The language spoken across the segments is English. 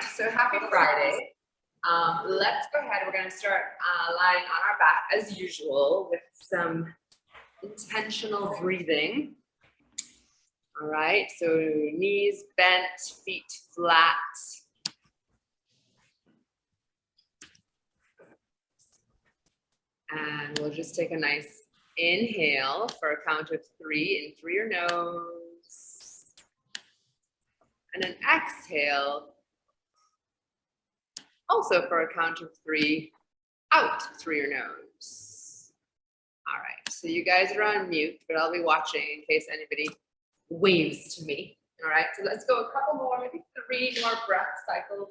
right, so happy Friday. Let's go ahead. We're going to start lying on our back as usual with some intentional breathing. All right, so knees bent, feet flat. And we'll just take a nice inhale for a count of 3 in through your nose. And an exhale, also for a count of 3, out through your nose. All right, so you guys are on mute, but I'll be watching in case anybody waves to me. All right, so let's go a couple more, maybe 3 more breath cycles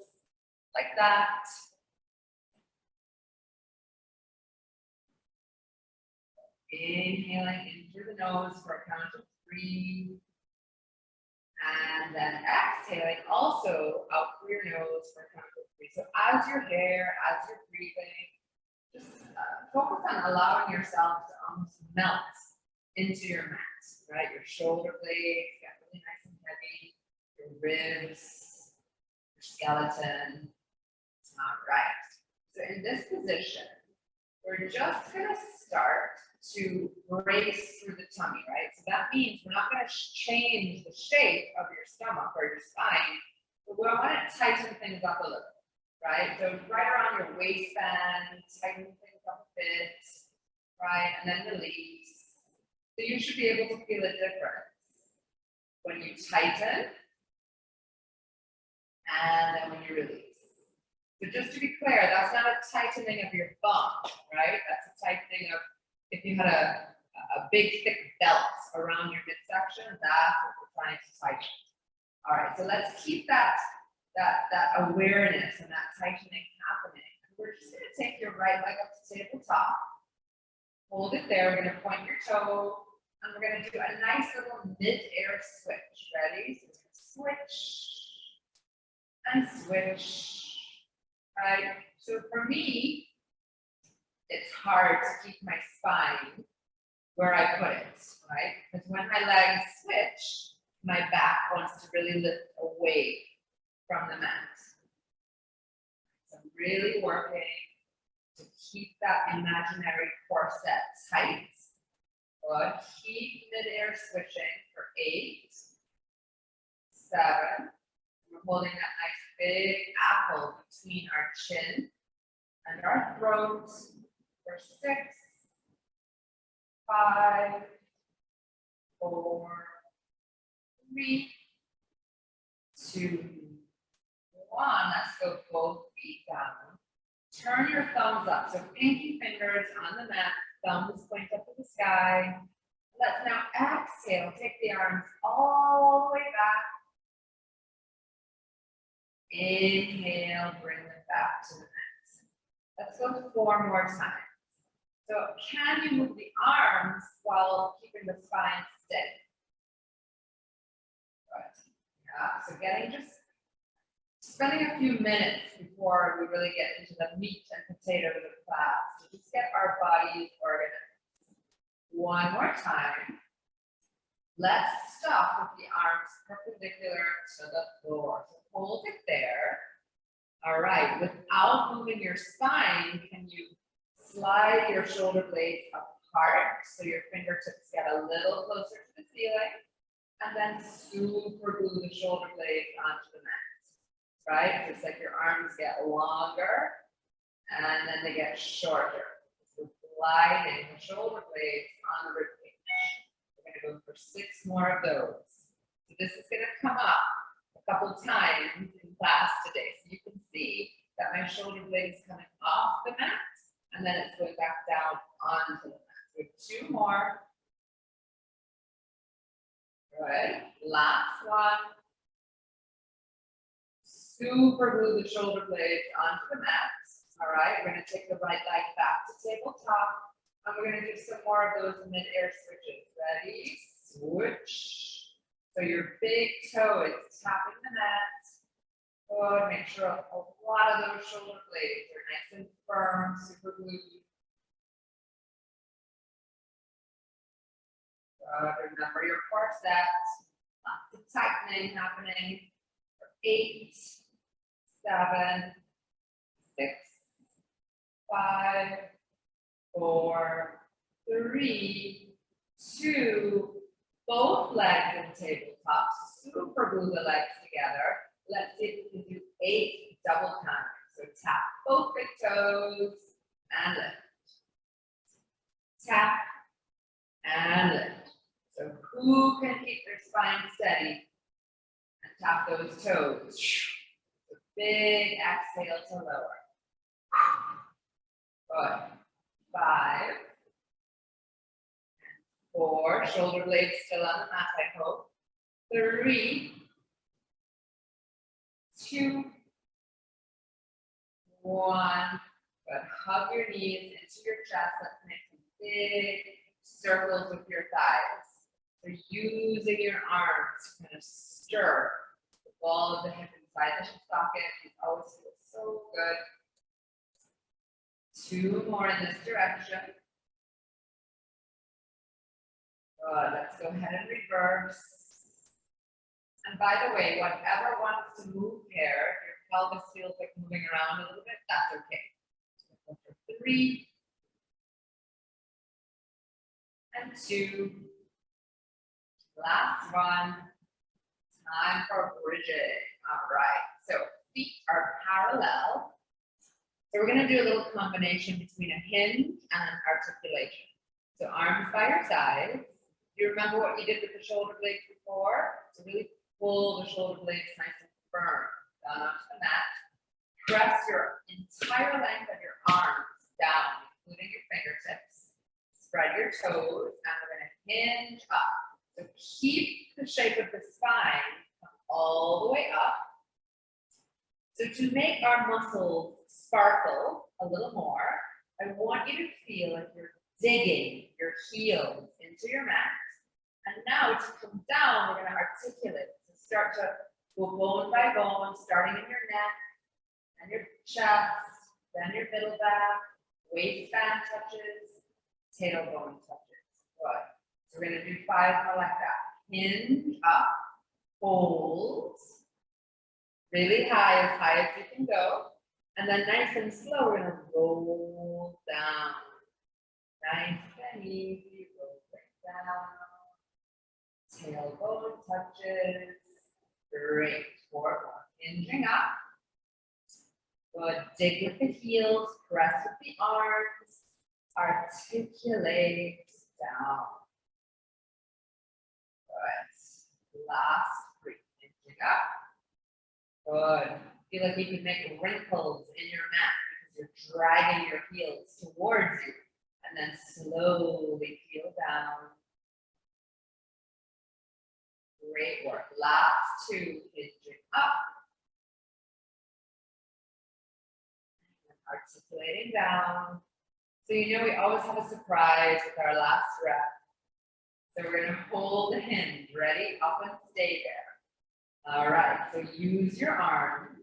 like that. Inhaling in through the nose for a count of 3. And then exhaling also out through your nose for a count of 3. So as you're here, as you're breathing, just focus on allowing yourself to almost melt into your mat, right? Your shoulder blades get really nice and heavy, your ribs, your skeleton. All right. So in this position, we're just going to start to brace through the tummy, right? So that means we're not going to change the shape of your stomach or your spine, but we want to tighten things up a little, right? So right around your waistband, tighten things up a bit, right? And then release. So you should be able to feel a difference when you tighten and then when you release. So just to be clear, that's not a tightening of your bum, right? That's a tightening of, if you had a big thick belt around your midsection, that's what we're trying to tighten. All right, so let's keep that awareness and that tightening happening. And we're just going to take your right leg up to tabletop. Hold it there. We're going to point your toe, and we're going to do a nice little mid-air switch. Ready? So switch and switch. Right? So for me, it's hard to keep my spine where I put it, right? Because when my legs switch, my back wants to really lift away from the mat. So I'm really working to keep that imaginary corset tight. Good. Keep mid-air switching for 8, 7. We're holding that nice big apple between our chin and our throat for 6, 5, 4, 3, 2, 1. Let's go both feet down. Turn your thumbs up. So pinky fingers on the mat, thumbs point up to the sky. Let's now exhale. Take the arms all the way back. Inhale, bring them back to the mat. Let's go 4 more times. So can you move the arms while keeping the spine steady? Good. Yeah, so just spending a few minutes before we really get into the meat and potatoes of the class to just get our bodies organized. 1 more time. Let's stop with the arms perpendicular to the floor. So hold it there. All right, without moving your spine, can you slide your shoulder blades apart so your fingertips get a little closer to the ceiling, and then super glue the shoulder blades onto the mat, right? Just like your arms get longer and then they get shorter. So gliding the shoulder blades on the rib cage. We're going to go for 6 more of those. So this is going to come up a couple times in class today. So you can see that my shoulder blade is coming off the mat and then it's going back down onto the mat. So 2 more. Good. Last one. Super glue the shoulder blades onto the mat. All right. We're going to take the right leg back to tabletop. And we're going to do some more of those mid-air switches. Ready? Switch. So your big toe is tapping the mat. Good. Make sure a lot of those shoulder blades are nice and firm, super glued. Good. Remember your corset. Lots of tightening happening. For 8, 7, 6, 5, 4, 3, 2, both legs in tabletop. Super glue the legs together. Let's see if we can do 8 double time. So tap both big toes and lift. Tap and lift. So who can keep their spine steady and tap those toes? So big exhale to lower. Good. 5, 4, shoulder blades still on the mat, I hope. 3, 2, 1. Good. Hug your knees into your chest. Let's make some big circles with your thighs. So using your arms to kind of stir the ball of the hip inside the hip socket. It always feels so good. 2 more in this direction. Good. Let's go ahead and reverse. And by the way, whatever wants to move here, if your pelvis feels like moving around a little bit, that's okay. So go for 3 and 2. Last one. Time for bridging. All right. So feet are parallel. So we're going to do a little combination between a hinge and an articulation. So arms by your sides. You remember what you did with the shoulder blades before? So really pull the shoulder blades nice and firm down onto the mat. Press your entire length of your arms down, including your fingertips. Spread your toes, and we're going to hinge up. So keep the shape of the spine come all the way up. So to make our muscles sparkle a little more, I want you to feel like you're digging your heels into your mat. And now to come down, we're going to articulate. So start to go bone by bone, starting in your neck and your chest, then your middle back, waistband touches, tailbone touches. Good. So we're going to do 5 more like that. Hinge up, hold, really high as you can go. And then nice and slow, we're going to roll down. Nice and easy, roll it down. Tailbone touches. Great. 4 more. Hinging up. Good. Dig with the heels. Press with the arms. Articulate down. Good. Last 3. Hinging up. Good. Feel like you can make wrinkles in your mat because you're dragging your heels towards you. And then slowly peel down. Great work. Last 2, hinging up. And articulating down. So you know we always have a surprise with our last rep. So we're going to hold the hinge. Ready? Up and stay there. All right. So use your arms.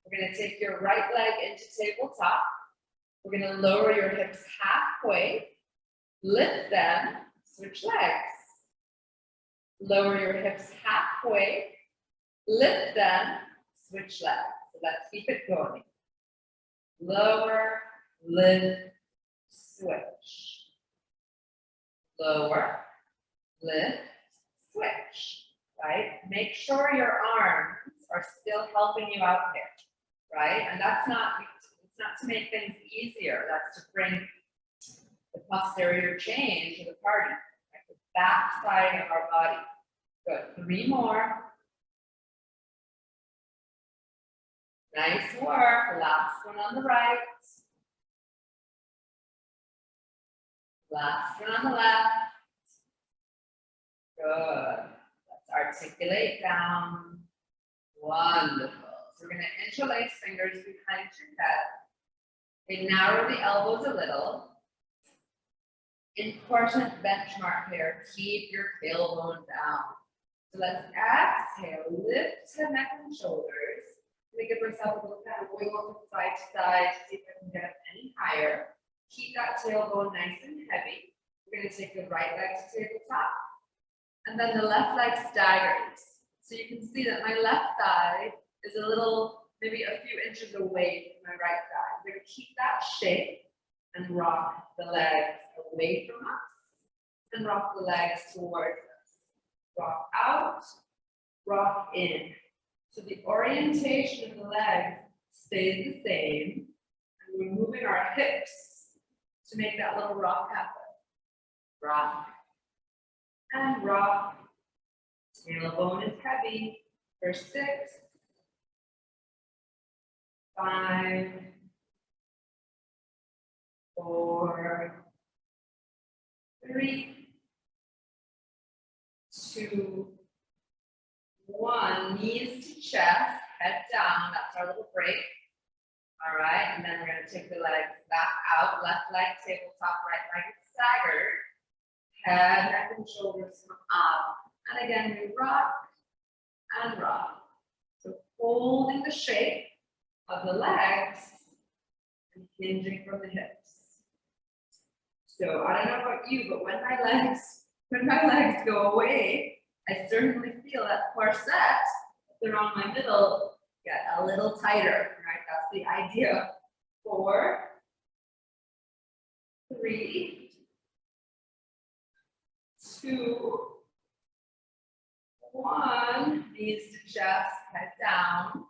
We're going to take your right leg into tabletop. We're going to lower your hips halfway. Lift them. Switch legs. Lower your hips halfway, lift them, switch legs. So let's keep it going. Lower, lift, switch. Lower, lift, switch, right? Make sure your arms are still helping you out here, right? And it's not to make things easier, that's to bring the posterior chain to the party, right? The back side of our body. Good. 3 more. Nice work. Last one on the right. Last one on the left. Good. Let's articulate down. Wonderful. So we're going to interlace fingers behind your head. We narrow the elbows a little. Important benchmark here. Keep your tailbone down. So let's exhale, lift the neck and shoulders. I'm going to give myself a little kind of wiggle from side to side to see if I can get up any higher. Keep that tailbone nice and heavy. We're going to take the right leg to tabletop. And then the left leg staggers. So you can see that my left thigh is a little maybe a few inches away from my right thigh. I'm gonna keep that shape and rock the legs away from us and rock the legs towards us. Rock out, rock in. So the orientation of the legs stays the same, and we're moving our hips to make that little rock happen. Rock and rock. Tailbone is heavy for 6, 5, 4, 3, 2, 1. Knees to chest, head down. That's our little break. All right, and then we're going to take the legs back out. Left leg tabletop, right leg staggered. Head, neck, and shoulders come up. And again, we rock and rock. So holding the shape of the legs and hinging from the hips. So I don't know about you, but when my legs go away, I certainly feel that corset, if they're on my middle, get a little tighter, right? That's the idea. 4, 3, 2, 1. Knees to chest, head down.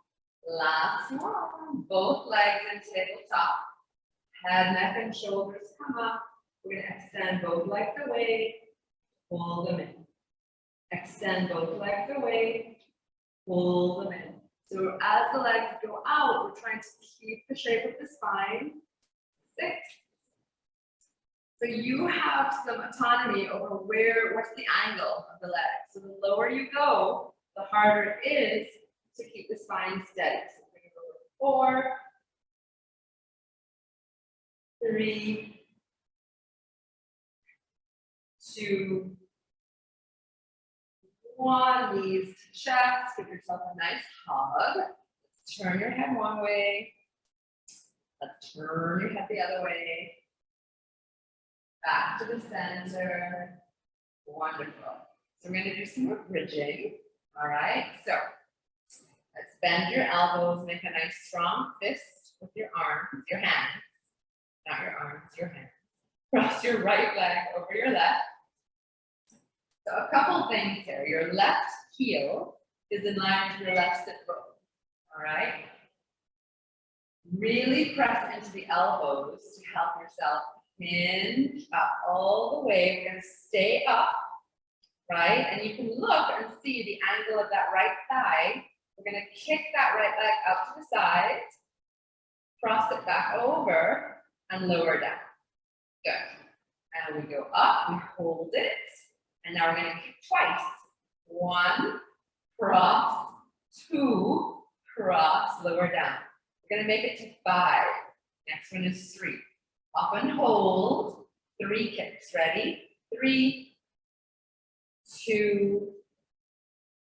Last one. Both legs in tabletop. Head, neck, and shoulders come up. We're going to extend both legs away. Pull them in. Extend both legs away. Pull them in. So as the legs go out, we're trying to keep the shape of the spine. 6. So you have some autonomy over what's the angle of the leg. So the lower you go, the harder it is to keep the spine steady. So we're going to go 4, 3, 2, 1. Knees to chest. Give yourself a nice hug. Let's turn your head one way. Let's turn your head the other way. Back to the center. Wonderful. So we're going to do some more bridging. All right. So let's bend your elbows. Make a nice strong fist with your arms, your hands. Not your arms, your hands. Cross your right leg over your left. So a couple things here. Your left heel is in line with your left sit bone. All right. Really press into the elbows to help yourself hinge up all the way. We're going to stay up, right? And you can look and see the angle of that right thigh. We're going to kick that right leg out to the side, cross it back over, and lower down. Good. And we go up, we hold it, and now we're going to kick twice. 1, cross, 2, cross, lower down. We're going to make it to 5. Next one is 3. Up and hold. 3 kicks. Ready? 3, 2,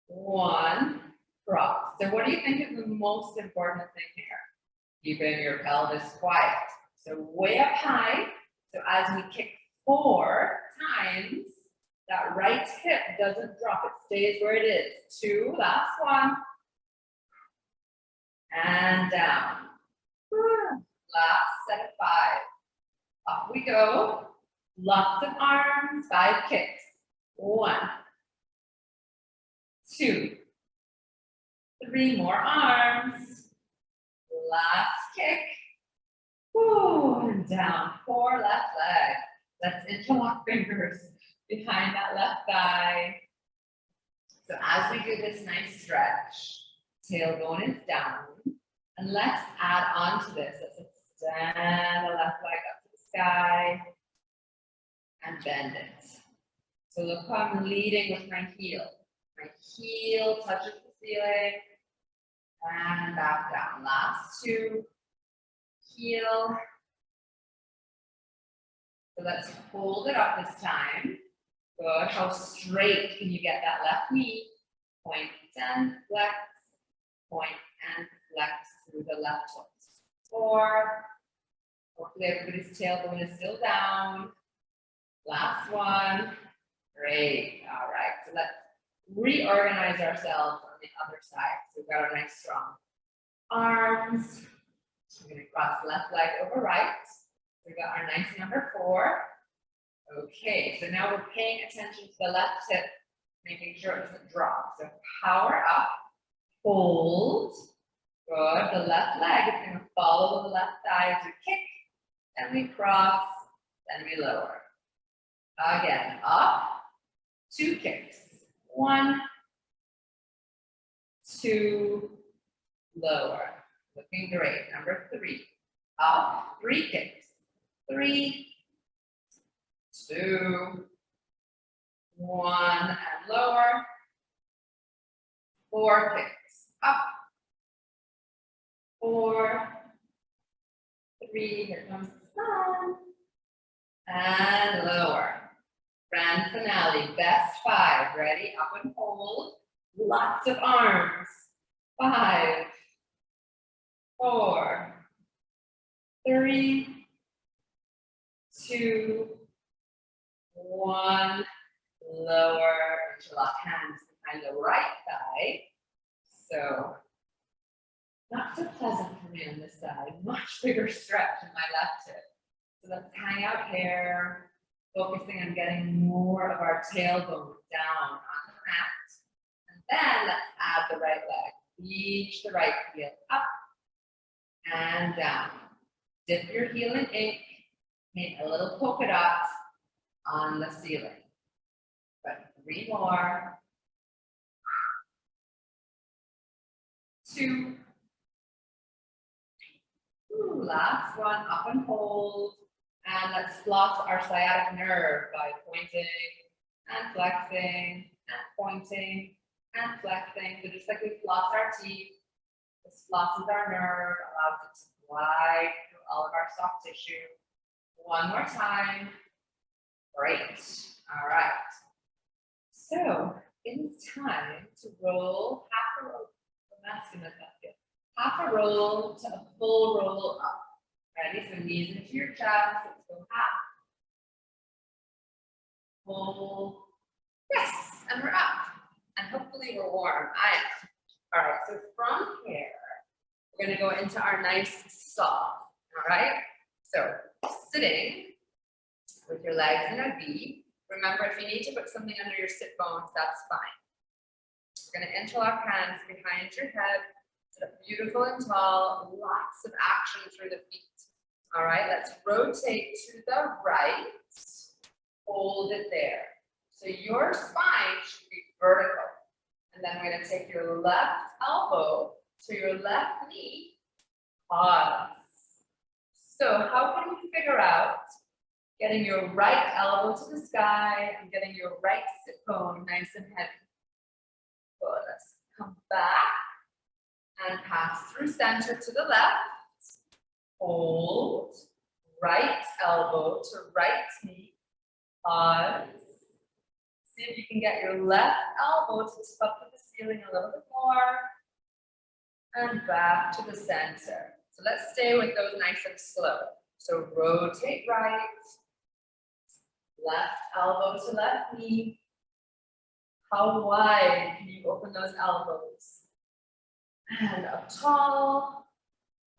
1. Cross. So what do you think is the most important thing here? Keeping your pelvis quiet. So way up high. So as we kick 4 times, that right hip doesn't drop. It stays where it is. 2. Last one. And down. Last set of 5. Up we go. Lots of arms. 5 kicks. 1, 2, 3 more arms. Last kick. Woo, and down. 4 left leg. Let's interlock fingers behind that left thigh. So as we do this nice stretch, tailbone is down. And let's add on to this. Let's extend the left leg up to the sky and bend it. So look how I'm leading with my heel. My heel touches the ceiling and back down. Last 2. Heel. So let's hold it up this time. Good. How straight can you get that left knee? Point and flex. Point and flex through the left foot. 4. Hopefully everybody's tailbone is still down. Last one. Great. All right. So let's reorganize ourselves on the other side. So we've got a nice strong arms. We're gonna cross left leg over right. We got our nice number 4. Okay, so now we're paying attention to the left hip, making sure it doesn't drop. So power up, hold. Good. The left leg is going to follow the left thigh as we kick, then we cross, then we lower. Again, up, 2 kicks. 1, 2, lower. Looking great. Number 3, up, 3 kicks. 3, 2, 1, and lower. 4 kicks. Up. 4, 3, here comes the sun, and lower. Grand finale, best 5. Ready? Up and hold. Lots of arms. 5, 4, 3, 2, 1. Lower. Interlock hands behind the right thigh. So not so pleasant for me on this side. Much bigger stretch in my left hip. So let's hang out here, focusing on getting more of our tailbone down on the mat. And then let's add the right leg. Reach the right heel up and down. Dip your heel in ink. Make a little polka dot on the ceiling. But 3 more. 2. Last one, up and hold. And let's floss our sciatic nerve by pointing and flexing and pointing and flexing. So just like we floss our teeth, this flosses our nerve, allows it to glide through all of our soft tissue. 1 more time. Great. All right. So it is time to roll half a roll. Half a roll to a full roll up. Ready? So knees into your chest. Let's go half. Full. Yes, and we're up. And hopefully we're warm. I am. All right, so from here, we're going to go into our nice soft. All right? So sitting with your legs in a V. Remember, if you need to put something under your sit bones, that's fine. We're going to interlock hands behind your head. Sit up beautiful and tall. Lots of action through the feet. All right, let's rotate to the right. Hold it there. So your spine should be vertical. And then we're going to take your left elbow to your left knee. Pause. So how can we figure out getting your right elbow to the sky and getting your right sit bone nice and heavy? Good. Let's come back and pass through center to the left. Hold. Right elbow to right knee. Pause. See if you can get your left elbow to tip up to the ceiling a little bit more. And back to the center. So let's stay with those nice and slow. So rotate right. Left elbow to left knee. How wide can you open those elbows? And up tall.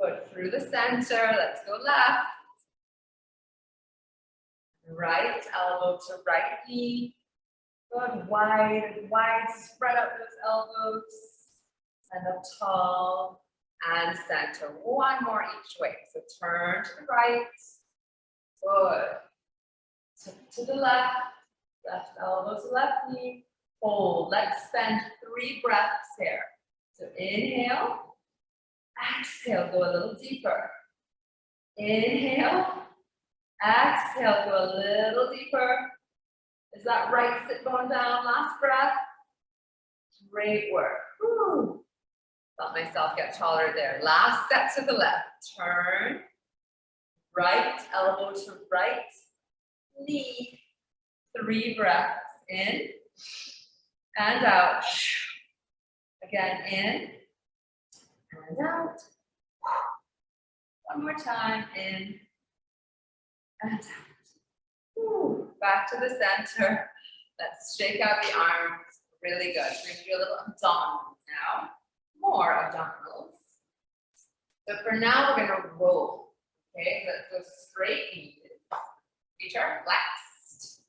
Foot through the center. Let's go left. Right elbow to right knee. Good, wide, wide, spread out those elbows. And up tall and center. 1 more each way. So turn to the right. Good. Tip to the left. Left elbow to left knee. Hold. Let's spend 3 breaths here. So inhale. Exhale. Go a little deeper. Inhale. Exhale. Go a little deeper. Is that right sit bone down? Last breath. Great work. Whew. Let myself get taller there. Last set to the left. Turn. Right elbow to right knee. 3 breaths. In and out. Again, in and out. 1 more time. In and out. Whew. Back to the center. Let's shake out the arms. Really good. So we're going to do a little abdominals now. More abdominals. So for now, we're gonna roll, okay? Let's go straight knees. Feet are flexed,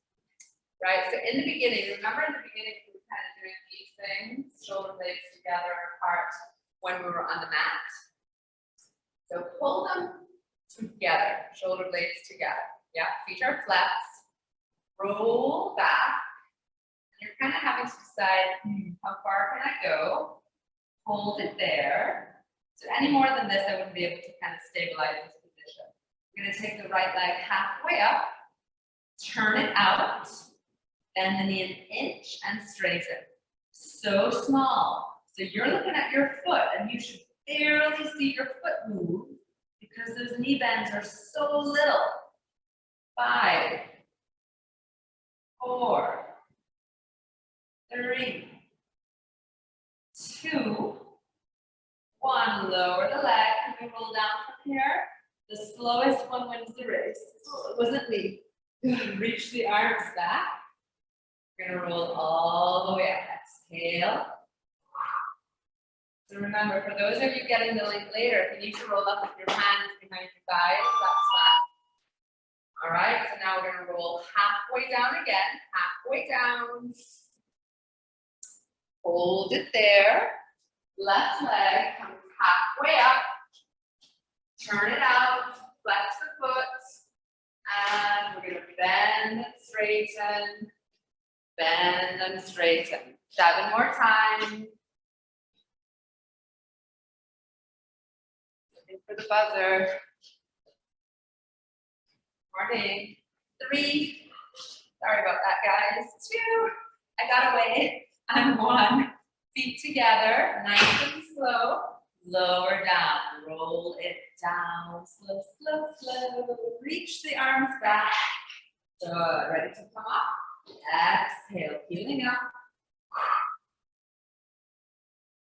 right? So in the beginning, remember in the beginning, we were kind of doing these things, shoulder blades together apart when we were on the mat. So pull them together, shoulder blades together. Yeah, feet are flexed, roll back. And you're kind of having to decide, how far can I go? Hold it there. So any more than this, I wouldn't be able to kind of stabilize this position. I'm gonna take the right leg halfway up, turn it out, bend the knee an inch and straighten. So small. So you're looking at your foot and you should barely see your foot move because those knee bends are so little. 5, 4, 3, 2, 1, lower the leg, and we roll down from here. The slowest one wins the race. Oh, it wasn't me. Reach the arms back. We're gonna roll all the way up. Exhale. So remember, for those of you getting the link later, if you need to roll up with your hands behind your thighs, that's fine. All right, so now we're gonna roll halfway down again, halfway down. Hold it there. Left leg comes halfway up, turn it out, flex the foot, and we're gonna bend and straighten, bend and straighten. 7 more times. Looking for the buzzer. Morning. 3, sorry about that, guys. 2, I got away, and 1. Feet together, nice and slow. Lower down, roll it down, slow, slow, slow. Reach the arms back. Good, ready to come up? Exhale, peeling up.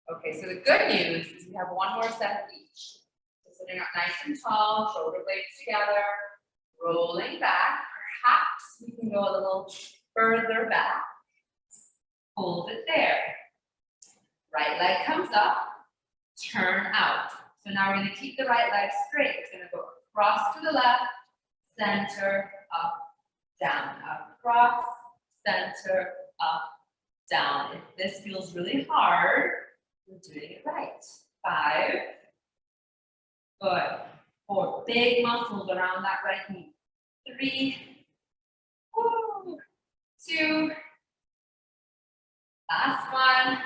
Okay, so the good news is we have 1 more set of each. So sitting up nice and tall, shoulder blades together, rolling back. Perhaps we can go a little further back. Hold it there. Right leg comes up, turn out. So now we're going to keep the right leg straight. It's going to go across to the left, center, up, down, across, center, up, down. If this feels really hard, we're doing it right. 5, good. 4, big muscles around that right knee. 3, 2, last one.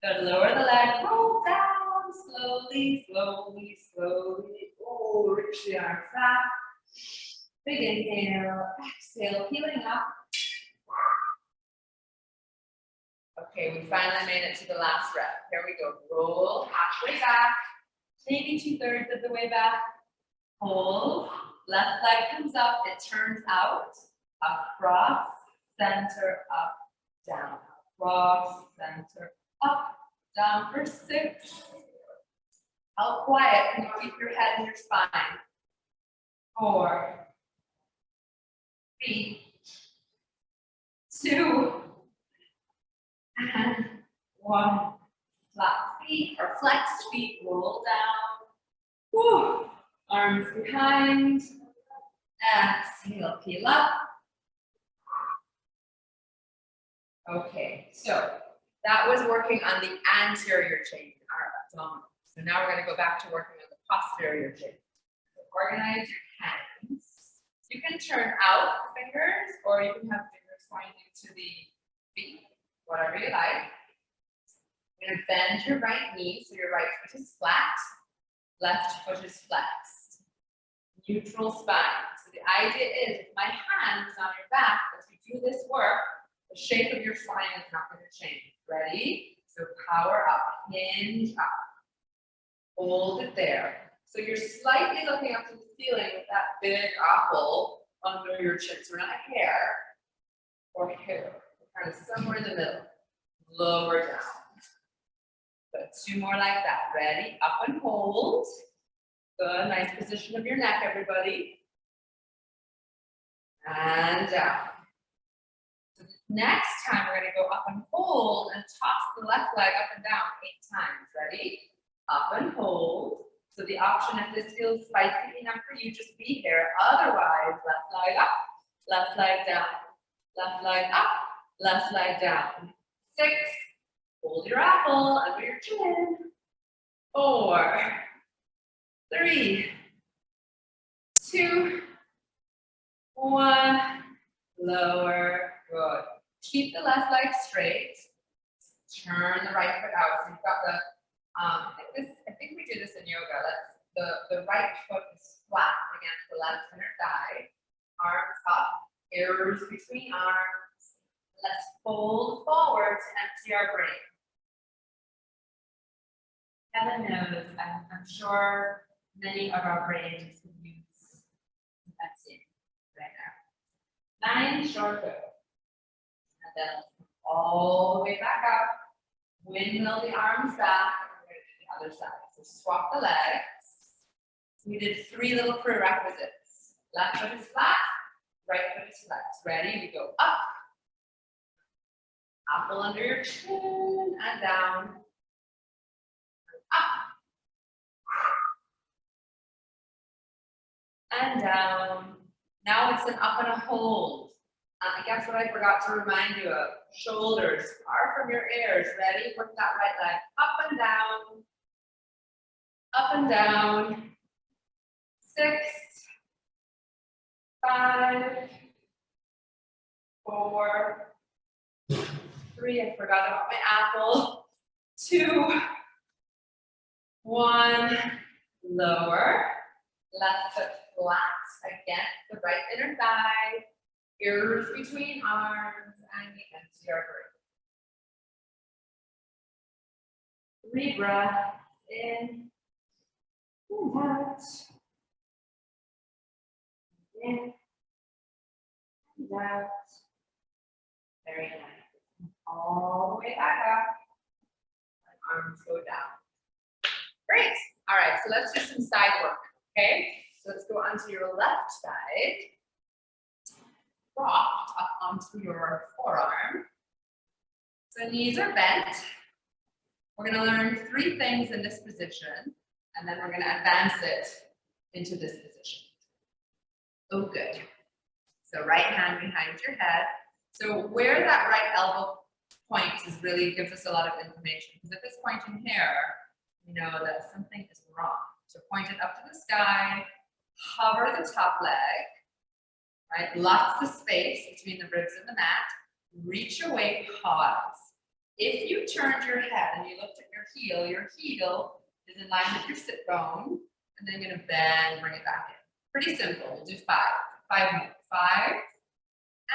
Good, lower the leg, roll down, slowly, slowly, slowly. Oh, reach the arms back. Big inhale, exhale, peeling up. Okay, we finally made it to the last rep. Here we go, roll halfway back, maybe 2/3 of the way back. Hold, left leg comes up, it turns out, across, center, up, down, across, center, up, down for 6. How quiet can you keep your head and your spine? 4, 3, 2, and 1. Flat feet or flexed feet, roll down. Whew. Arms behind. Exhale, peel up. Okay, so that was working on the anterior chain, our abdominal. So now we're going to go back to working on the posterior chain. So organize your hands. You can turn out the fingers, or you can have fingers pointing to the feet, whatever you like. You're going to bend your right knee, so your right foot is flat, left foot is flexed. Neutral spine. So the idea is, if my hand is on your back, as you do this work, the shape of your spine is not going to change. Ready? So power up, hinge up. Hold it there. So you're slightly looking up to the ceiling with that big apple under your chin. So we're not hair or hair. We're kind of somewhere in the middle. Lower down. Good. 2 more like that. Ready? Up and hold. Good. Nice position of your neck, everybody. And down. So next time we're going to go up and hold and toss the left leg up and down 8 times. Ready? Up and hold. So the option, if this feels spicy enough for you, just be here. Otherwise, left leg up, left leg down, left leg up, left leg down. 6, hold your apple under your chin. 4, 3, 2, 1, lower, good. Keep the left leg straight. Turn the right foot out. So you've got the, I think we do this in yoga. The right foot is flat against the left inner thigh. Arms up, ears between arms. Let's fold forward to empty our brain. Heaven knows, I'm sure many of our brains could use emptying right now. 9 short goes. And then all the way back up. Windmill the arms back. We're going to do the other side. So swap the legs. We did 3 little prerequisites. Left foot is flat, right foot is flat. Ready? We go up. Apple under your chin and down. Up. And down. Now it's an up and a hold. Guess what I forgot to remind you of? Shoulders far from your ears. Ready? Work that right leg up and down. Up and down. 6, 5, 4, 3. I forgot about my apple. 2, 1. Lower. Left foot flat against the right inner thigh. Ears between arms, and we empty our brain. 3 breaths in and out. In and out. Very nice. All the way back up. And arms go down. Great. All right, so let's do some side work. Okay, so let's go onto your left side. Rocked up onto your forearm. So knees are bent. We're going to learn 3 things in this position, and then we're going to advance it into this position. Oh, good. So right hand behind your head. So where that right elbow points is really gives us a lot of information, because if it's pointing here, we know that something is wrong. So point it up to the sky, hover the top leg. Right, lots of space between the ribs and the mat. Reach away, pause. If you turned your head and you looked at your heel is in line with your sit bone, and then you're going to bend, bring it back in. Pretty simple. We'll do 5. 5 more. 5,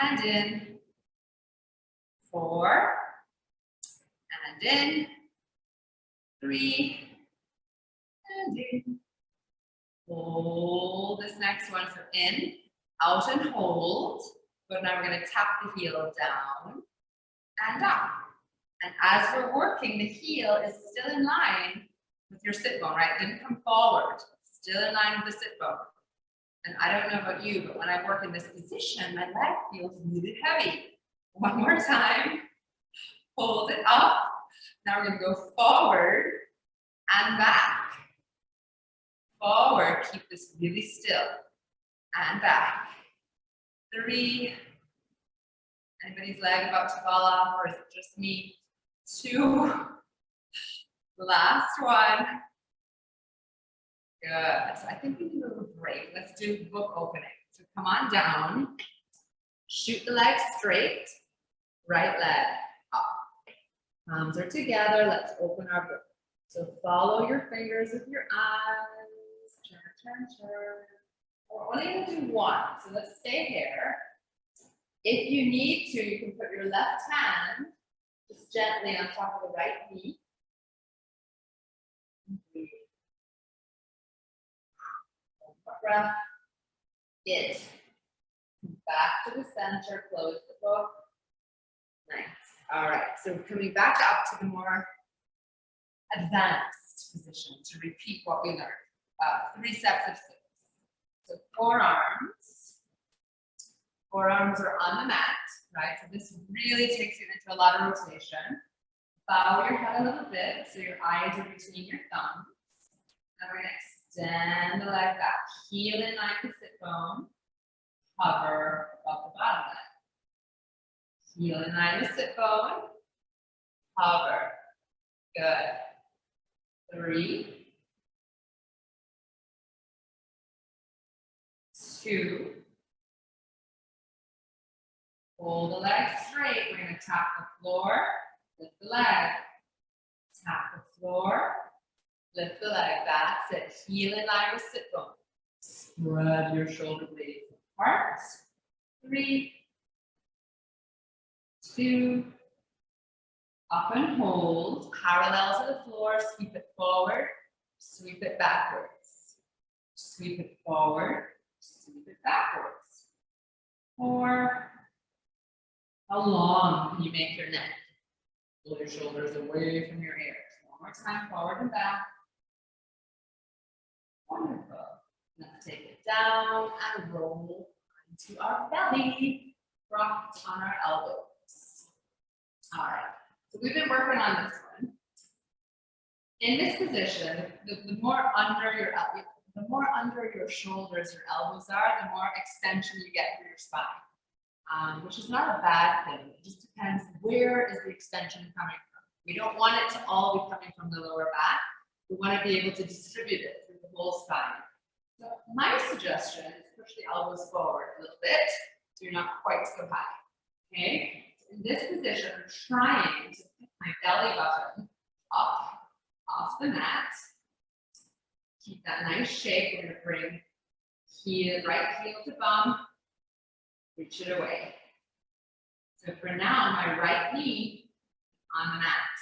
and in. 4, and in. 3, and in. Hold this next one. So in. Out and hold. But now we're going to tap the heel down and up. And as we're working, the heel is still in line with your sit bone, right? It didn't come forward. It's still in line with the sit bone. And I don't know about you, but when I work in this position, my leg feels really heavy. One more time. Hold it up. Now we're going to go forward and back. Forward. Keep this really still. And back. 3. Anybody's leg about to fall off, or is it just me? 2. Last one. Good. So I think we need a little break. Let's do book opening. So come on down. Shoot the leg straight. Right leg up. Palms are together. Let's open our book. So follow your fingers with your eyes. Turn, turn, turn. We're only going to do 1, so let's stay here. If you need to, you can put your left hand just gently on top of the right knee. Breath. It. Back to the center, close the book. Nice. All right, so coming back up to the more advanced position to repeat what we learned. 3 sets of 6. So forearms are on the mat, right? So this really takes you into a lot of rotation. Bow your head a little bit so your eyes are between your thumbs. Now we're gonna extend the leg back, heel in line with sit bone, hover above the bottom leg. Heel in line with sit bone, hover. Good. 3, 2. Hold the leg straight. We're going to tap the floor, lift the leg. Tap the floor, lift the leg. That's it. Heel in line with sit bone. Spread your shoulder blades apart. 3, 2. Up and hold. Parallel to the floor. Sweep it forward. Sweep it backwards. Sweep it forward. Sweep it backwards. 4. How long can you make your neck? Pull your shoulders away from your ears. One more time, forward and back. Wonderful. Let's take it down and roll into our belly. Rock on our elbows. All right. So we've been working on this one. In this position, the more under your shoulders, your elbows are, the more extension you get through your spine, which is not a bad thing. It just depends where is the extension coming from. We don't want it to all be coming from the lower back. We want to be able to distribute it through the whole spine. So my suggestion is push the elbows forward a little bit so you're not quite so high. Okay? In this position, I'm trying to pick my belly button up off the mat. Keep that nice shape. We're going to bring right heel to bum. Reach it away. So for now, my right knee on the mat.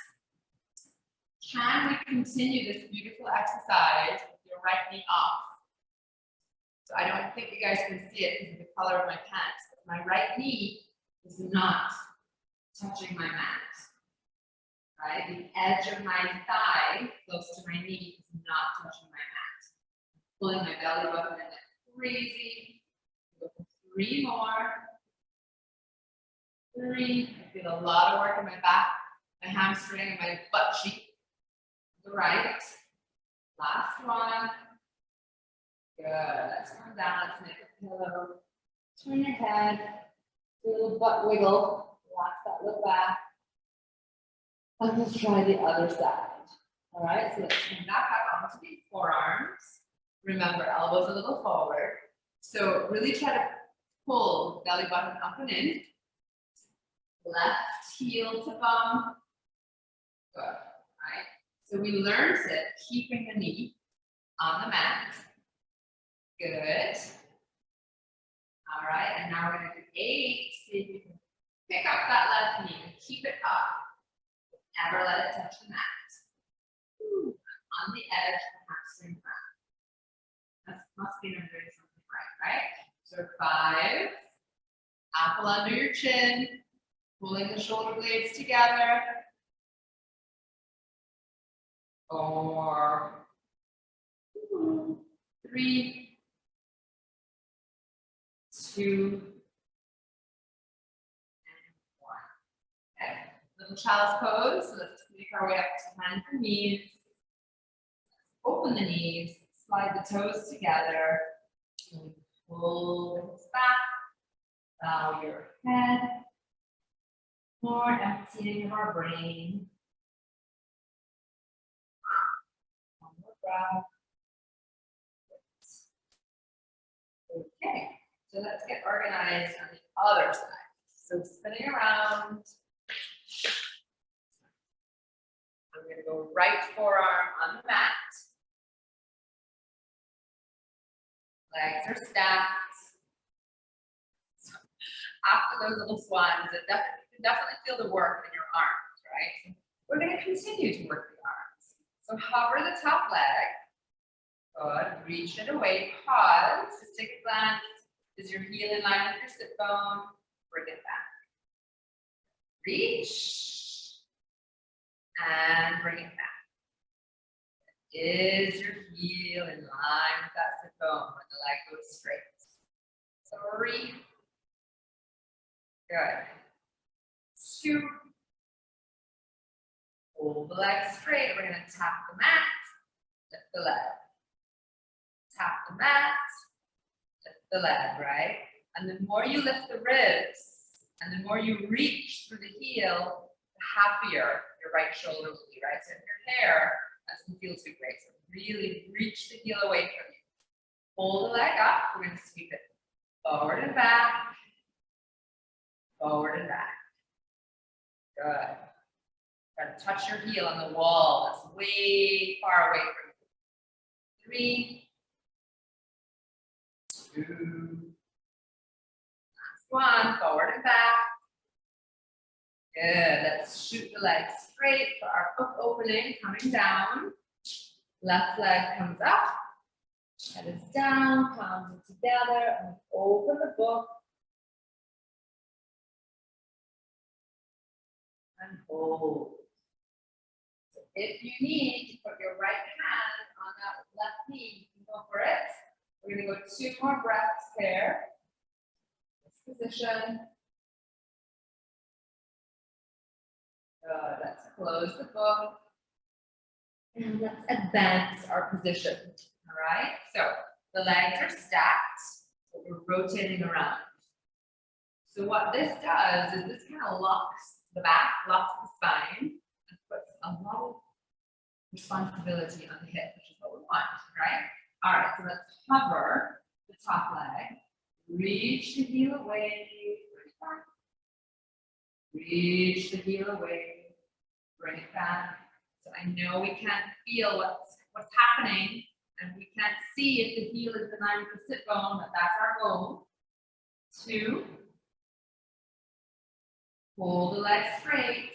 Can we continue this beautiful exercise with your right knee off? So I don't think you guys can see it because of the color of my pants, but my right knee is not touching my mat. Right? The edge of my thigh, close to my knee, is not touching my mat. Pulling my belly button in like crazy. Go for 3 more. 3. I feel a lot of work in my back, my hamstring, and my butt cheek. The right. Last one. Good. Let's come down. Let's make a pillow. Turn your head. Do a little butt wiggle. Relax that look back. And let's try the other side. All right. So let's come back up onto the forearms. Remember, elbows a little forward. So really try to pull belly button up and in. Left heel to bum. Good. All right. So we learned it, keeping the knee on the mat. Good. All right. And now we're going to do 8. See if you can pick up that left knee and keep it up. Never let it touch the mat. Ooh, on the edge of the hamstring back. That must be I'm doing something right, right? So 5. Apple under your chin. Pulling the shoulder blades together. 4. 3. 2. And 1. Okay. Little child's pose. So let's make our way up to hands and knees. Open the knees. Slide the toes together. And pull the hips back. Bow your head. More emptying of our brain. One more breath. Okay, so let's get organized on the other side. So spinning around. I'm going to go right forearm on the mat. Legs are stacked. So after those little swans, you can definitely feel the work in your arms, right? So we're going to continue to work the arms. So hover the top leg. Good. Reach it away. Pause. Just take a glance. Is your heel in line with your sit bone? Bring it back. Reach. And bring it back. Is your heel in line with that sit bone when the leg goes straight? 3. Good. 2. Hold the leg straight. We're going to tap the mat. Lift the leg. the mat, lift the leg, right? And the more you lift the ribs and the more you reach through the heel, the happier your right shoulder will be, right? So if your hair doesn't feel too great, so really reach the heel away from you. Hold the leg up, we're going to sweep it forward and back, forward and back. Good. Try to touch your heel on the wall that's way far away from you. 3, 2, last one, forward and back. Good, let's shoot the leg straight for our hook opening, coming down. Left leg comes up, head is down, palms are together, and open the book. And hold. So if you need to put your right hand on that left knee, you can go for it. We're going to go 2 more breaths there. This position. Good. Let's close the book. And let's advance our position. All right. So the legs are stacked, but we're rotating around. So what this does is this kind of locks the back, locks the spine, and puts a lot of responsibility on the hip, which is what we want, right? All right, so let's hover the top leg, reach the heel away, bring it back. Reach the heel away, bring it back. So I know we can't feel what's happening, and we can't see if the heel is in line with the sit bone, but that's our goal. 2. Hold the leg straight,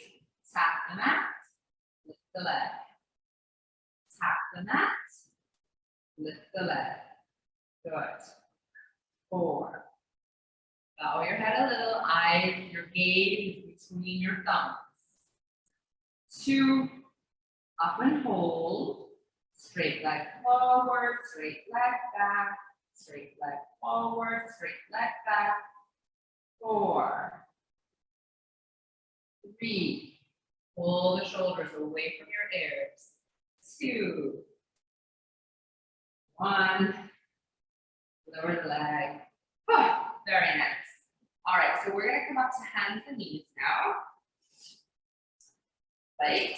tap the mat, lift the leg. Tap the mat, lift the leg. Good. 4. Bow your head a little, eyes, your gaze is between your thumbs. 2. Up and hold. Straight leg forward, straight leg back, straight leg forward, straight leg back. 4. 3. Pull the shoulders away from your ears. 2. 1. Lower the leg. Oh, very nice. All right, so we're going to come up to hands and knees now. Right.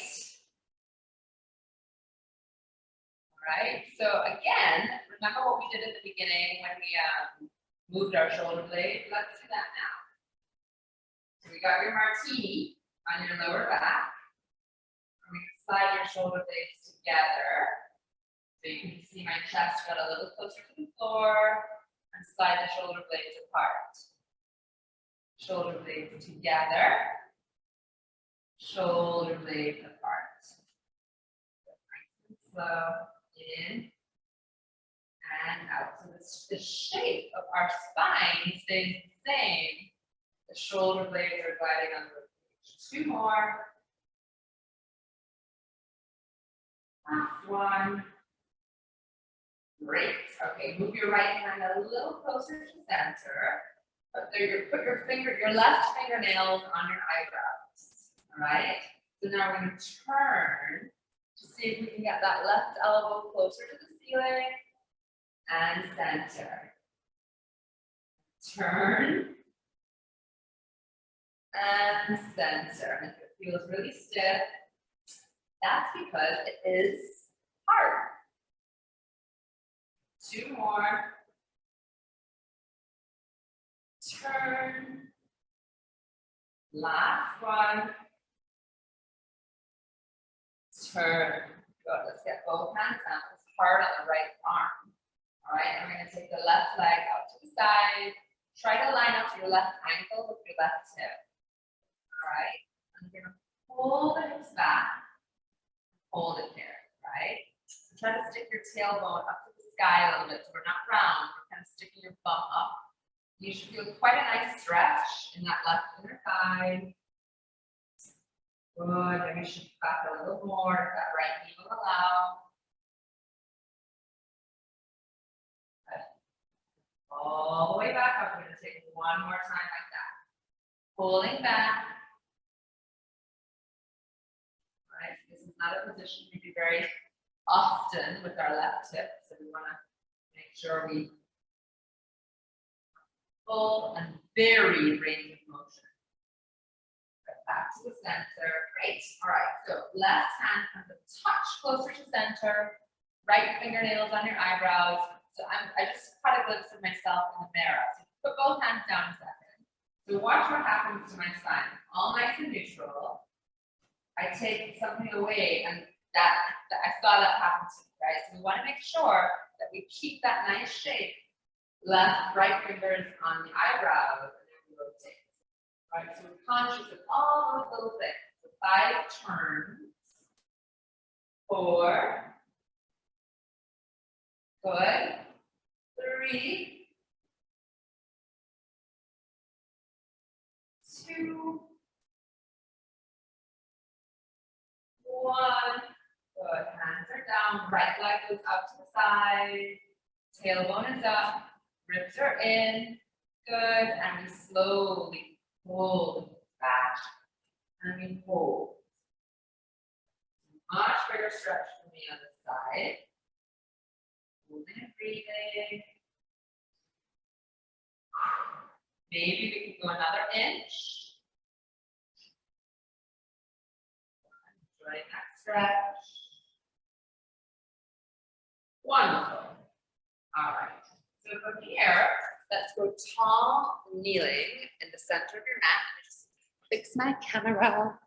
All right, so again, remember what we did at the beginning when we moved our shoulder blade? Let's do that now. So we got your martini on your lower back. I'm going to slide your shoulder blades together. So you can see my chest got a little closer to the floor, and slide the shoulder blades apart. Shoulder blades together. Shoulder blades apart. Nice and slow. In and out. So the shape of our spine stays the same. The shoulder blades are gliding on the 2 more. Last one. Great. Okay, move your right hand a little closer to center. Put your left fingernails on your eyebrows. All right. So now we're going to turn to see if we can get that left elbow closer to the ceiling and center. Turn and center. And if it feels really stiff, that's because it is hard. 2 more. Turn. Last one. Turn. Good. Let's get both hands down. It's hard on the right arm. All right. I'm going to take the left leg out to the side. Try to line up your left ankle with your left hip. All right. I'm going to pull the hips back. Hold it there. Right. So try to stick your tailbone up to the sky a little bit. So we're not round. We're kind of sticking your bum up. You should feel quite a nice stretch in that left inner thigh. Good. Maybe shift back a little more if that right knee will allow. Good. All the way back up. We're going to take one more time like that. Pulling back. All right. So this is not a position we do very often with our left hip. So we want to make sure we full and varied range of motion. Back to the center. Great. All right. So left hand comes a touch closer to center. Right fingernails on your eyebrows. So I just caught a glimpse of myself in the mirror. So put both hands down a second. So watch what happens to my spine. All nice and neutral. I take something away, and that I saw that happen to me, right? So we want to make sure that we keep that nice shape. Left, right fingers on the eyebrows, and then we rotate. Right, so we're conscious of all those little things. So 5 turns. 4. Good. 3. 2. 1. Good. Hands are down. Right leg goes up to the side. Tailbone is up. Ribs are in. Good. And we slowly hold back. And we hold. Much bigger stretch from the other side. Holding and breathing. Maybe we can go another inch. Enjoying that stretch. Wonderful. All right. So from here, let's go tall, kneeling in the center of your mat. I just fix my camera.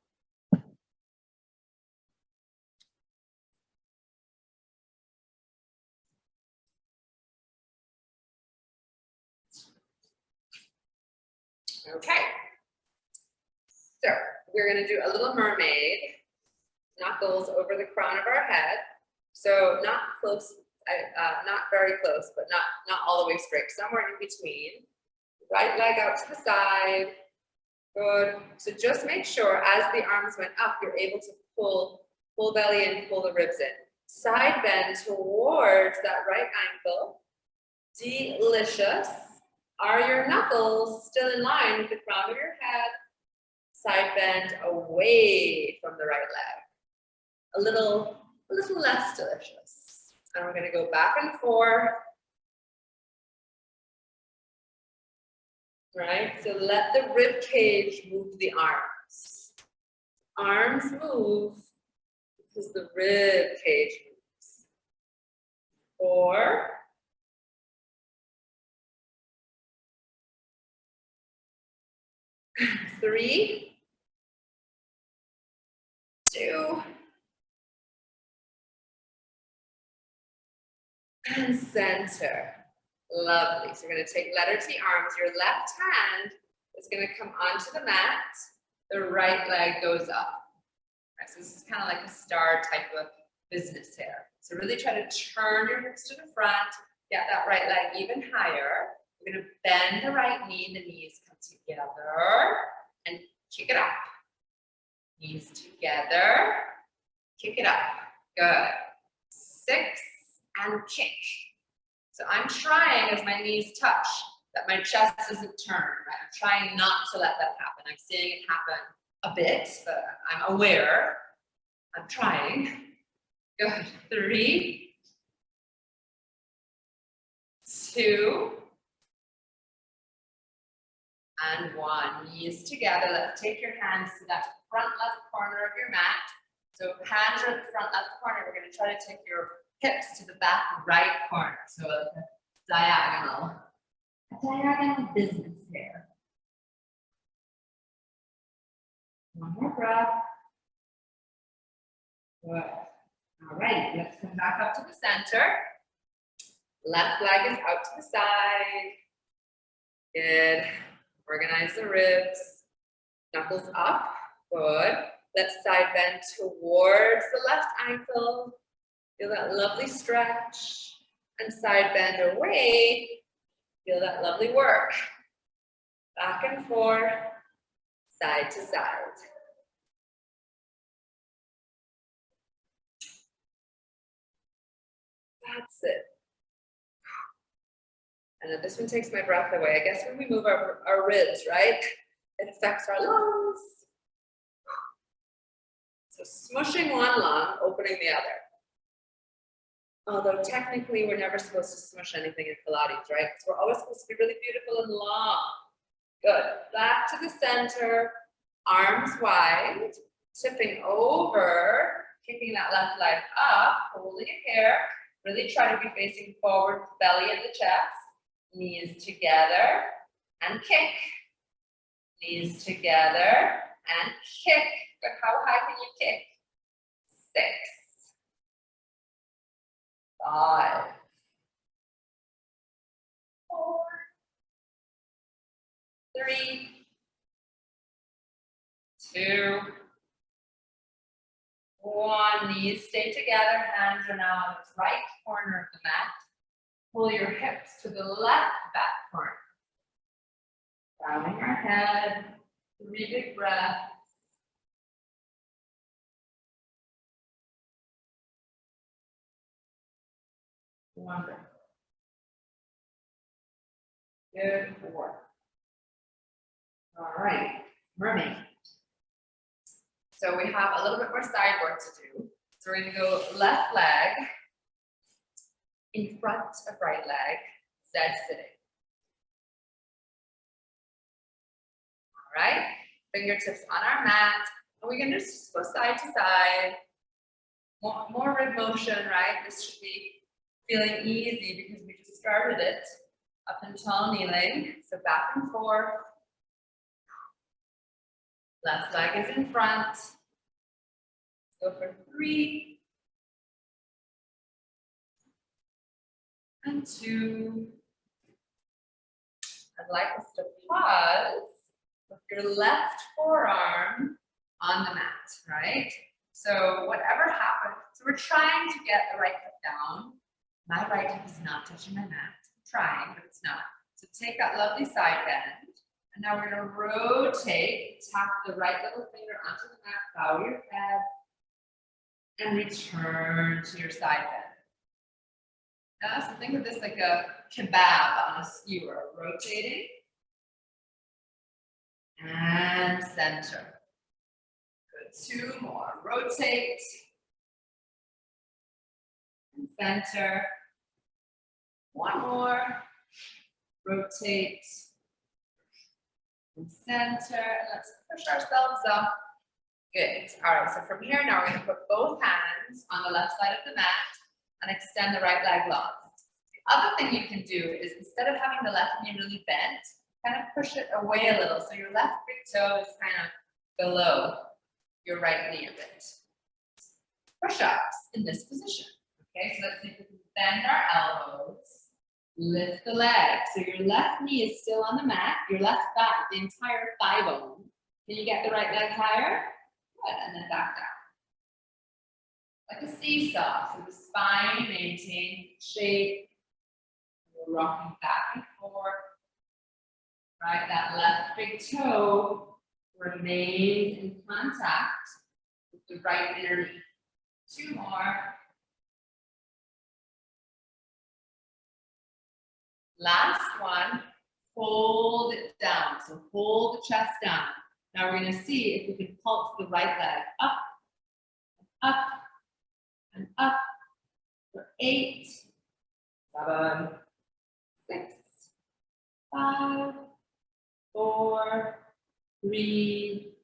Okay. So we're going to do a little mermaid. Knuckles over the crown of our head. So not close, not very close, but not all the way straight. Somewhere in between. Right leg out to the side. Good. So just make sure as the arms went up, you're able to pull belly in, pull the ribs in. Side bend towards that right ankle. Delicious. Are your knuckles still in line with the crown of your head? Side bend away from the right leg. A little less delicious. And we're going to go back and forth. Right? So let the rib cage move the arms. Arms move because the rib cage moves. 4. 3. 2. And center. Lovely. So we're going to take letter T arms. Your left hand is going to come onto the mat. The right leg goes up. Right, so this is kind of like a star type of business here. So really try to turn your hips to the front. Get that right leg even higher. We're going to bend the right knee. The knees come together and kick it up. Knees together. Kick it up. Good. 6 and kick. So I'm trying, as my knees touch, that my chest isn't turned. Right? I'm trying not to let that happen. I'm seeing it happen a bit, but I'm aware. I'm trying. Good. 3, 2, and 1. Knees together. Let's take your hands to that front left corner of your mat. So hands are at the front left corner. We're going to try to take your hips to the back right corner. So a diagonal business here. One more breath. Good. All right, let's come back up to the center. Left leg is out to the side. Good. Organize the ribs. Knuckles up. Good. Let's side bend towards the left ankle. Feel that lovely stretch. And side bend away. Feel that lovely work. Back and forth. Side to side. That's it. And then this one takes my breath away. I guess when we move our ribs, right? It affects our lungs. So smushing one lung, opening the other. Although technically we're never supposed to smush anything in Pilates, right? So we're always supposed to be really beautiful and long. Good. Back to the center, arms wide, tipping over, kicking that left leg up, holding it here. Really try to be facing forward, belly and the chest. Knees together and kick. Knees together and kick. But how high can you kick? 6, 5, 4, 3, 2, 1. Knees stay together. Hands are now on the right corner of the mat. Pull your hips to the left back corner. Bowing our head. 3 big breaths. Wonderful. Good work. All right, mermaid. So we have a little bit more side work to do. So we're going to go left leg in front of right leg, Z sitting. All right, fingertips on our mat. And we're going to just go side to side. More rib motion, right? This should be feeling easy because we just started it up until kneeling. So back and forth. Left leg is in front. Go for 3 and 2. I'd like us to pause with your left forearm on the mat, right? So whatever happens, so we're trying to get the right hip down. My right hip is not touching my mat. I'm trying, but it's not. So take that lovely side bend. And now we're going to rotate, tap the right little finger onto the mat, bow your head, and return to your side bend. Now, so think of this like a kebab on a skewer, rotating and center. Good, 2 more, rotate and center. 1 more, rotate and center. Let's push ourselves up. Good. All right, so from here now we're going to put both hands on the left side of the mat and extend the right leg long. The other thing you can do is instead of having the left knee really bent, kind of push it away a little so your left big toe is kind of below your right knee a bit. Push-ups in this position. Okay, so let's see if we can bend our elbows. Lift the leg. So your left knee is still on the mat, your left back, the entire thigh bone. Can you get the right leg higher? Good, and then back down. Like a seesaw, so the spine maintains shape. We're rocking back and forth. Right, that left big toe remains in contact with the right inner knee. 2 more. Last one, hold it down. So hold the chest down. Now we're going to see if we can pulse the right leg up, up, and up for 8, 7, 6, 5, 4, 3,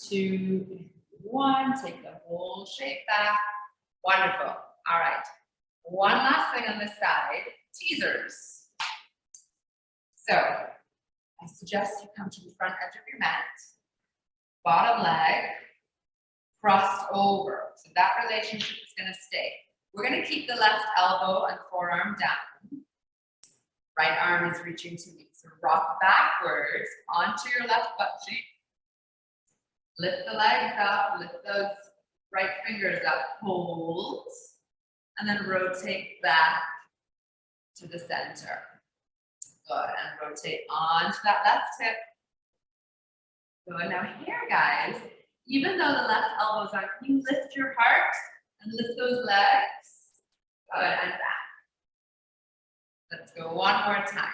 2, 1. Take the whole shape back. Wonderful. All right. One last thing on this side, teasers. So I suggest you come to the front edge of your mat, bottom leg crossed over. So that relationship is going to stay. We're going to keep the left elbow and forearm down. Right arm is reaching to me. So rock backwards onto your left butt cheek. Lift the legs up, lift those right fingers up, hold, and then rotate back to the center. Good, and rotate onto that left hip. Good, now here guys, even though the left elbow's on, you lift your heart and lift those legs. Good, and back. Let's go one more time.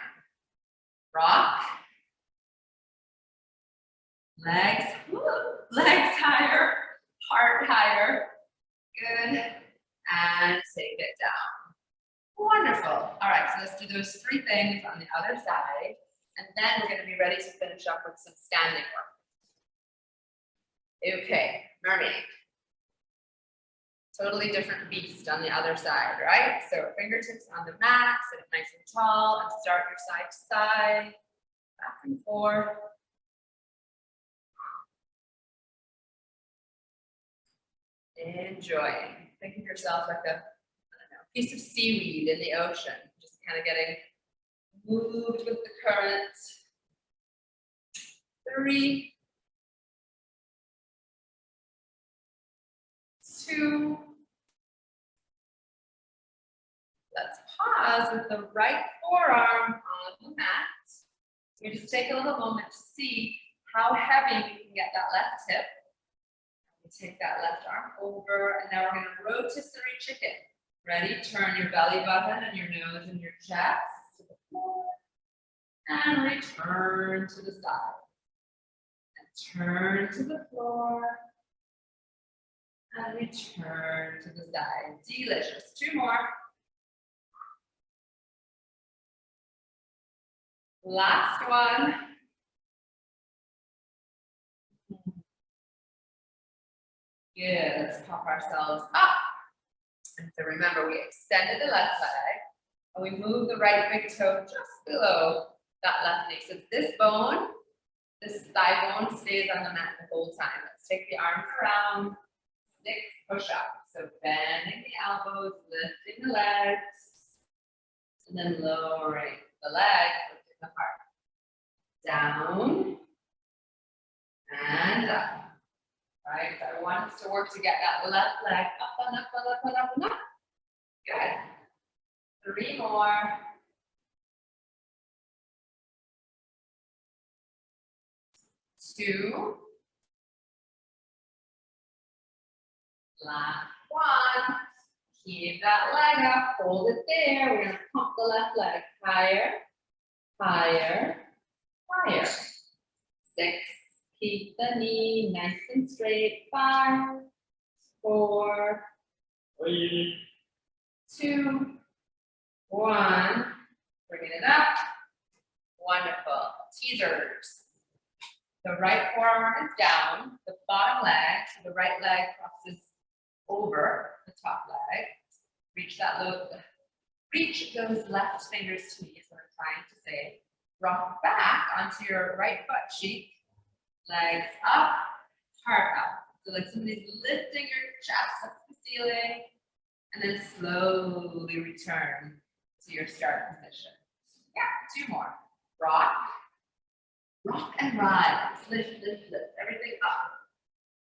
Rock. Legs, legs higher, heart higher. Good, and take it down. Wonderful. All right, so let's do those 3 things on the other side, and then we're going to be ready to finish up with some standing work. Okay, mermaid. Totally different beast on the other side, right? So fingertips on the mat, sit up nice and tall, and start your side to side, back and forth. Enjoy. Think of yourself like a, I don't know, piece of seaweed in the ocean, just kind of getting moved with the current. 3, 2. Let's pause with the right forearm on the mat. We just take a little moment to see how heavy we can get that left hip. We take that left arm over, and now we're going to rotisserie chicken. Ready? Turn your belly button and your nose and your chest to the floor, and return to the side. And turn to the floor, and return to the side. Delicious. 2 more. Last one. Good. Let's pop ourselves up. And so remember, we extended the left leg, and we move the right big toe just below that left knee. So this bone, this thigh bone, stays on the mat the whole time. Let's take the arms around, 6 push-ups. So bending the elbows, lifting the legs, and then lowering the legs, lifting the heart. Down and up. Right, so I want us to work to get that left leg up and up and up and up and up. Good. 3 more. 2. Last one. Keep that leg up, hold it there. We're going to pump the left leg higher, higher, higher. 6. Keep the knee nice and straight. 5, 4, 3, 2, 1. Bringing it up. Wonderful. Teasers. The right forearm is down. The bottom leg, so the right leg crosses over the top leg. Reach that low. Reach those left fingers to me is what I'm trying to say. Rock back onto your right butt cheek. Legs up, heart up. So like somebody's lifting your chest up to the ceiling, and then slowly return to your start position. Yeah, 2 more. Rock, rock and rise. Lift, lift, lift. Everything up.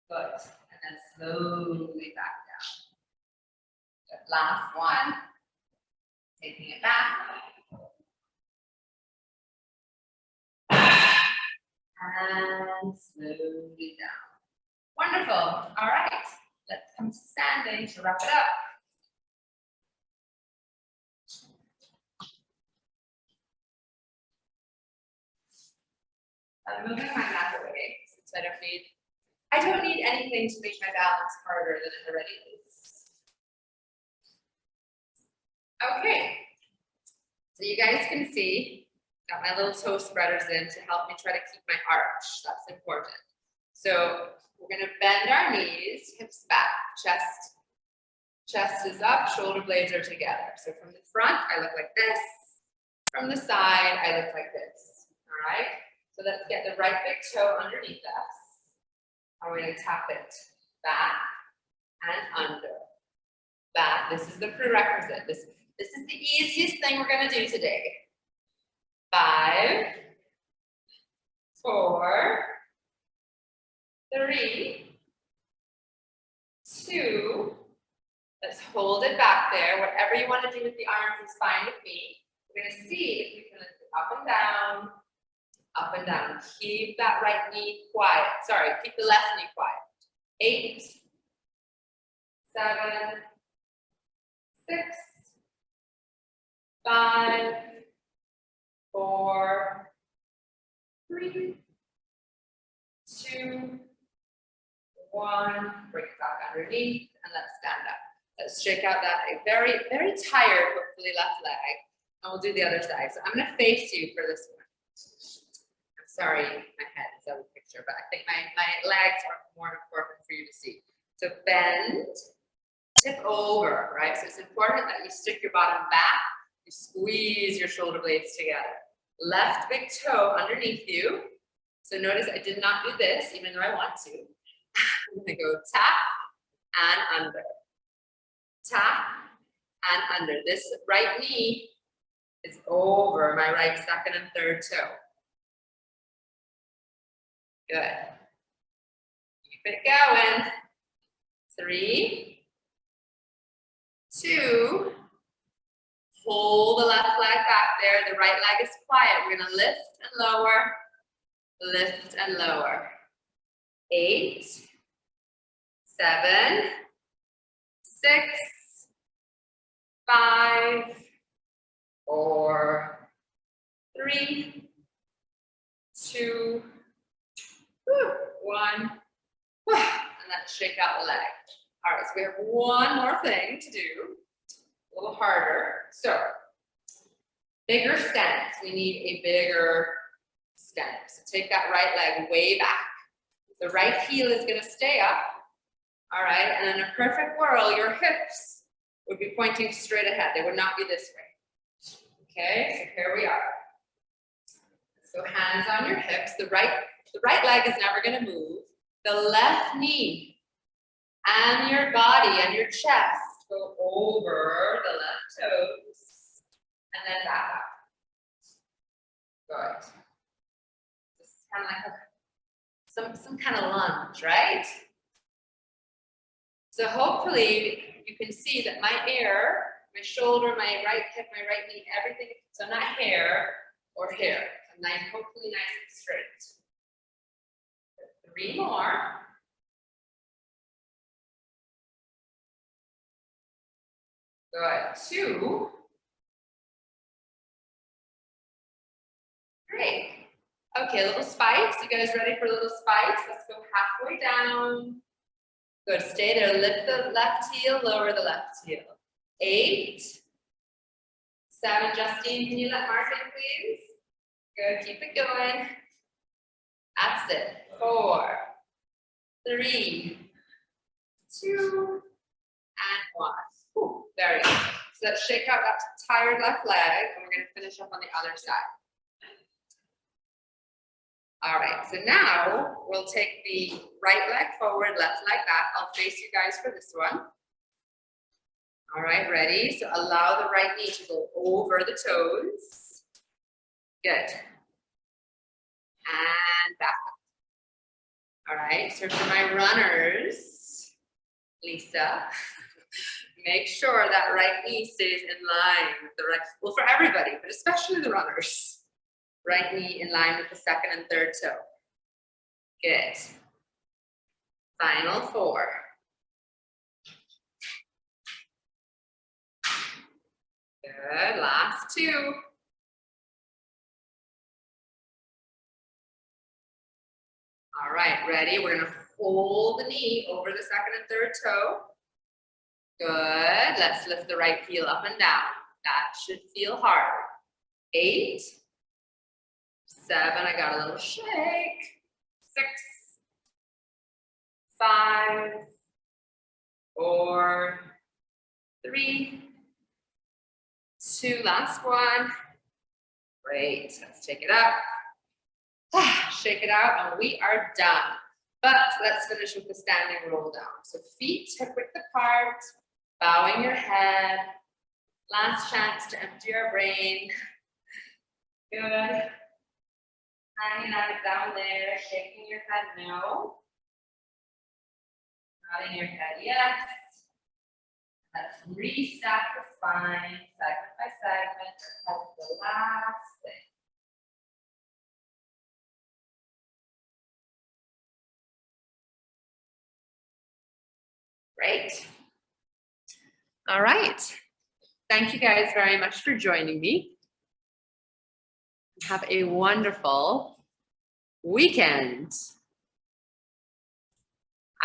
Good. And then slowly back down. Good. Last one. Taking it back. And slowly down. Wonderful. All right. Let's come to standing to wrap it up. I'm moving my mat away since I don't need anything to make my balance harder than it already is. Okay. So you guys can see, got my little toe spreaders in to help me try to keep my arch. That's important. So we're going to bend our knees, hips back, chest is up, shoulder blades are together. So from the front, I look like this. From the side, I look like this. All right. So let's get the right big toe underneath us. And we're going to tap it back and under. Back. This is the prerequisite. This is the easiest thing we're going to do today. 5, 4, 3, 2. Let's hold it back there. Whatever you want to do with the arms is fine with me. We're going to see if we can lift it up and down, up and down. Keep that right knee quiet. Sorry, keep the left knee quiet. 8, 7, 6, 5, 4, 3, 2, 1. Bring it back underneath and let's stand up. Let's shake out that very, very tired, hopefully left leg. And we'll do the other side. So I'm gonna face you for this one. I'm sorry, my head is out of the picture, but I think my legs are more important for you to see. So bend, tip over, right? So it's important that you stick your bottom back, you squeeze your shoulder blades together. Left big toe underneath you. So notice I did not do this, even though I want to. I'm gonna go tap and under. Tap and under. This right knee is over my right second and third toe. Good. Keep it going. 3, 2, hold the left leg back there. The right leg is quiet. We're gonna lift and lower, lift and lower. 8, 7, 6, 5, 4, 3, 2, 1. And let's shake out the leg. All right, so we have one more thing to do, a little harder. So, bigger stance. We need a bigger stance. So take that right leg way back. The right heel is going to stay up. All right, and in a perfect world, your hips would be pointing straight ahead. They would not be this way. Okay, so here we are. So hands on your hips. The right leg is never going to move. The left knee and your body and your chest go over the left toes and then back up. Good. This is kind of like some kind of lunge, right? So hopefully you can see that my shoulder, my right hip, my right knee, everything, so not hair or hair. So nice, hopefully nice and straight. 3 more. Good. 2. Great. Okay, a little spikes. You guys ready for a little spikes? Let's go halfway down. Good. Stay there. Lift the left heel, lower the left heel. 8, 7. Justine, can you let Mark in, please? Good. Keep it going. That's it. 4, 3, 2, and 1. Whew, very good. So let's shake out that tired left leg, and we're going to finish up on the other side. All right, so now we'll take the right leg forward, left leg back. I'll face you guys for this one. All right, ready? So allow the right knee to go over the toes. Good. And back up. All right, so for my runners, Lisa, make sure that right knee stays in line with the right, well, for everybody, but especially the runners. Right knee in line with the second and third toe. Good. Final 4. Good, last 2. All right, ready? We're gonna hold the knee over the second and third toe. Good, let's lift the right heel up and down. That should feel hard. 8, 7, I got a little shake. 6, 5, 4, 3, 2, last one. Great, let's take it up. Shake it out, and we are done. But let's finish with the standing roll down. So feet hip width apart, bowing your head. Last chance to empty your brain. Good. Hanging out down there, shaking your head no. Nodding your head yes. Let's reset the spine, segment by segment. That's the last thing. Great. All right. Thank you guys very much for joining me. Have a wonderful weekend.